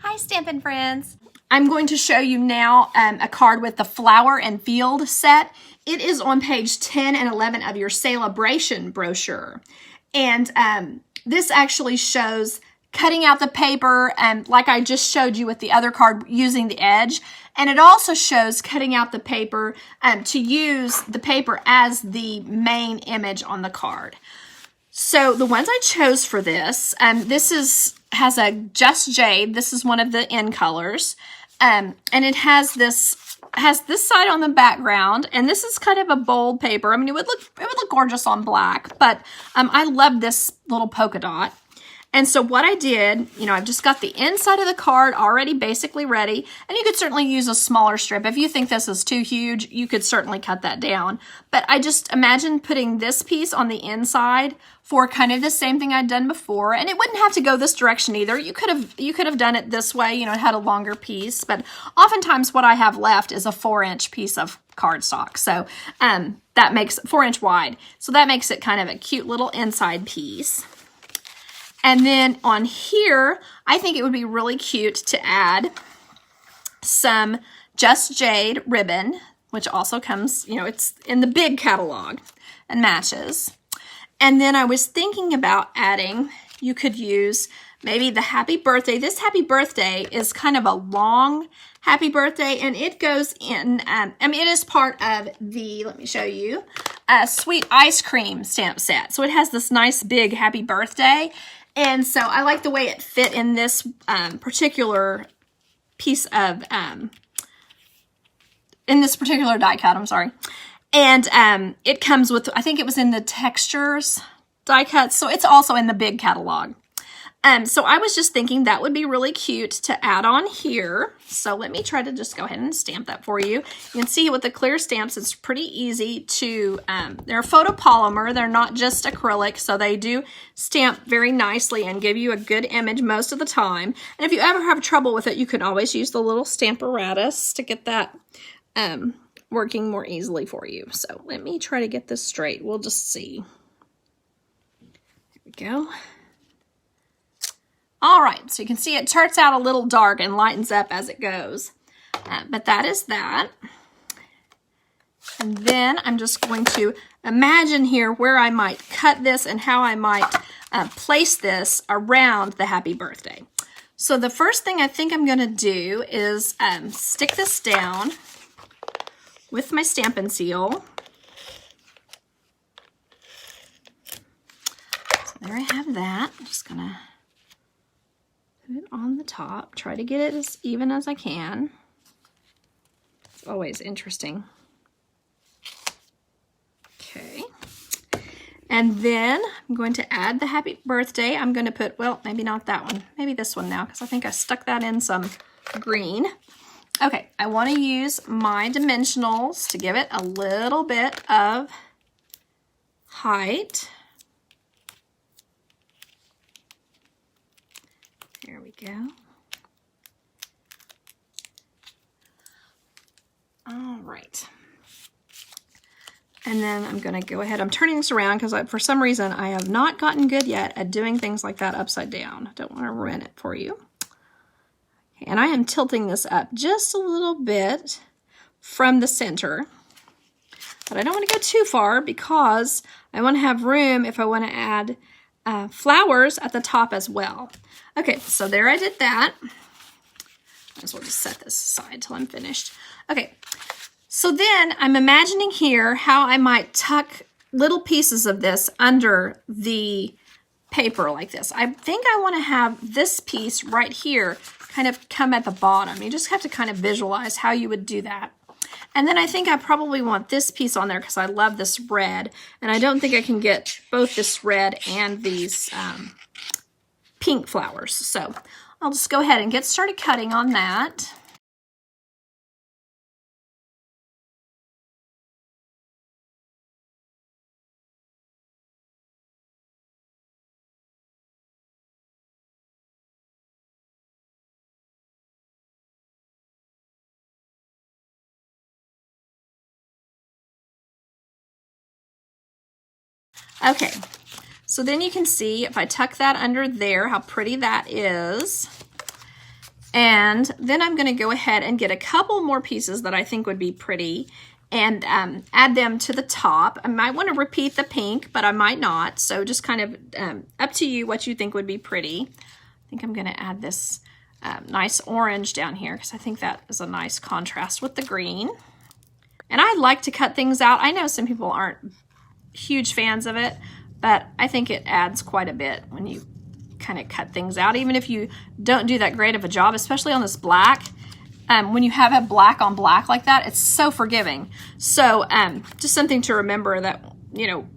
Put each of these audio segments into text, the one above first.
Hi Stampin' friends! I'm going to show you now a card with the Flower and Field set. It is on page 10 and 11 of your Sale-A-Bration brochure. And this actually shows cutting out the paper, like I just showed you with the other card, using the edge. And it also shows cutting out the paper to use the paper as the main image on the card. So the ones I chose for this, has a Just Jade. This is one of the in colors, and it has this side on the background, and this is kind of a bold paper. I mean, it would look gorgeous on black, but I love this little polka dot. And so what I did, I've just got the inside of the card already basically ready, and you could certainly use a smaller strip. If you think this is too huge, you could certainly cut that down. But I just imagine putting this piece on the inside for kind of the same thing I'd done before, and it wouldn't have to go this direction either. You could have done it this way, it had a longer piece, but oftentimes what I have left is a 4-inch piece of cardstock. So that makes 4-inch wide. So that makes it kind of a cute little inside piece. And then on here, I think it would be really cute to add some Just Jade ribbon, which also comes, it's in the big catalog and matches. And then I was thinking about adding, you could use maybe the happy birthday. This happy birthday is kind of a long happy birthday, and it goes in, it is part of the, let me show you, sweet ice cream stamp set. So it has this nice big happy birthday. And so I like the way it fit in this particular piece of, in this particular die cut, I'm sorry. And it comes with, I think it was in the textures die cut, so it's also in the big catalog. So I was just thinking that would be really cute to add on here. So let me try to just go ahead and stamp that for you. You can see with the clear stamps, it's pretty easy to, they're photopolymer, they're not just acrylic, so they do stamp very nicely and give you a good image most of the time. And if you ever have trouble with it, you can always use the little Stamparatus to get that working more easily for you. So let me try to get this straight. We'll just see. There we go. All right, so you can see it starts out a little dark and lightens up as it goes. But that is that. And then I'm just going to imagine here where I might cut this and how I might place this around the happy birthday. So the first thing I think I'm going to do is stick this down with my Stampin' Seal. So there I have that. I'm just going to put it on the top. Try to get it as even as I can. It's always interesting. Okay. And then I'm going to add the happy birthday. I'm going to put, well, maybe not that one. Maybe this one now, because I think I stuck that in some green. Okay, I want to use my dimensionals to give it a little bit of height. There we go. All right. And then I'm going to go ahead. I'm turning this around because for some reason I have not gotten good yet at doing things like that upside down. I don't want to ruin it for you. And I am tilting this up just a little bit from the center. But I don't want to go too far because I want to have room if I want to add flowers at the top as well. Okay, so there I did that. Might as well just set this aside till I'm finished. Okay, so then I'm imagining here how I might tuck little pieces of this under the paper like this. I think I want to have this piece right here kind of come at the bottom. You just have to kind of visualize how you would do that. And then I think I probably want this piece on there because I love this red. And I don't think I can get both this red and these pink flowers. So I'll just go ahead and get started cutting on that. Okay, so then you can see if I tuck that under there, how pretty that is. And then I'm going to go ahead and get a couple more pieces that I think would be pretty and add them to the top. I might want to repeat the pink, but I might not. So just kind of up to you what you think would be pretty. I think I'm going to add this nice orange down here because I think that is a nice contrast with the green. And I like to cut things out. I know some people aren't huge fans of it, but I think it adds quite a bit when you kind of cut things out, even if you don't do that great of a job, especially on this black. When you have a black on black like that, it's so forgiving. So just something to remember that, you know,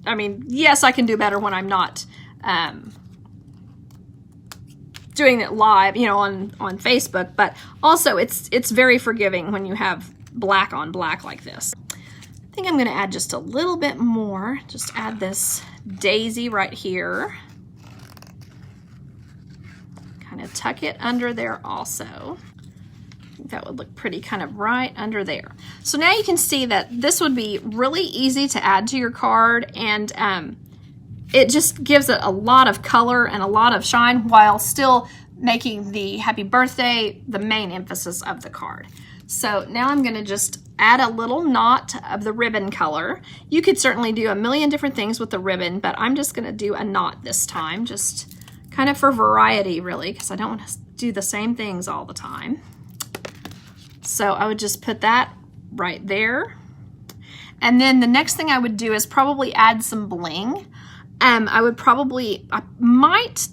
I mean, yes, I can do better when I'm not doing it live, you know, on Facebook, but also it's very forgiving when you have black on black like this. I think I'm going to add just a little bit more. Just add this daisy right here. Kind of tuck it under there also. I think that would look pretty kind of right under there. So now you can see that this would be really easy to add to your card, and it just gives it a lot of color and a lot of shine while still making the happy birthday the main emphasis of the card. So now I'm going to just add a little knot of the ribbon color. You could certainly do a million different things with the ribbon, but I'm just going to do a knot this time, just kind of for variety, really, because I don't want to do the same things all the time. So I would just put that right there. And then the next thing I would do is probably add some bling. I might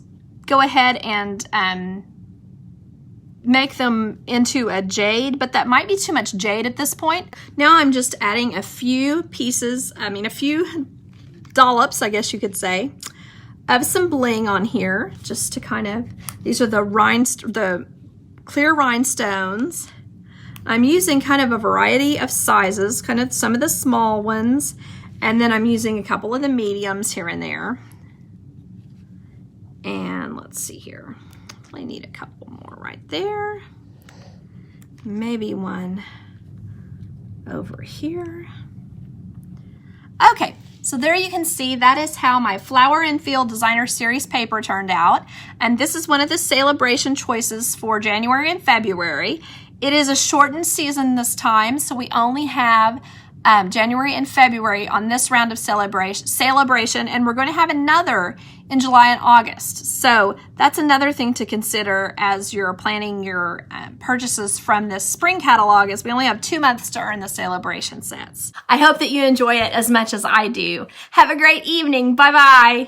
go ahead and make them into a jade, but that might be too much jade at this point. Now I'm just adding a few pieces, a few dollops, I guess you could say, of some bling on here, just to kind of, these are the clear rhinestones. I'm using kind of a variety of sizes, kind of some of the small ones, and then I'm using a couple of the mediums here and there. And let's see here. I need a couple more right there. Maybe one over here. Okay, so there you can see that is how my Flower and Field Designer Series paper turned out. And this is one of the Sale-A-Bration choices for January and February. It is a shortened season this time, so we only have January and February on this round of Sale-A-Bration, and we're going to have another in July and August. So that's another thing to consider as you're planning your purchases from this spring catalog, is we only have 2 months to earn the Sale-A-Bration sets. I hope that you enjoy it as much as I do. Have a great evening. Bye-bye.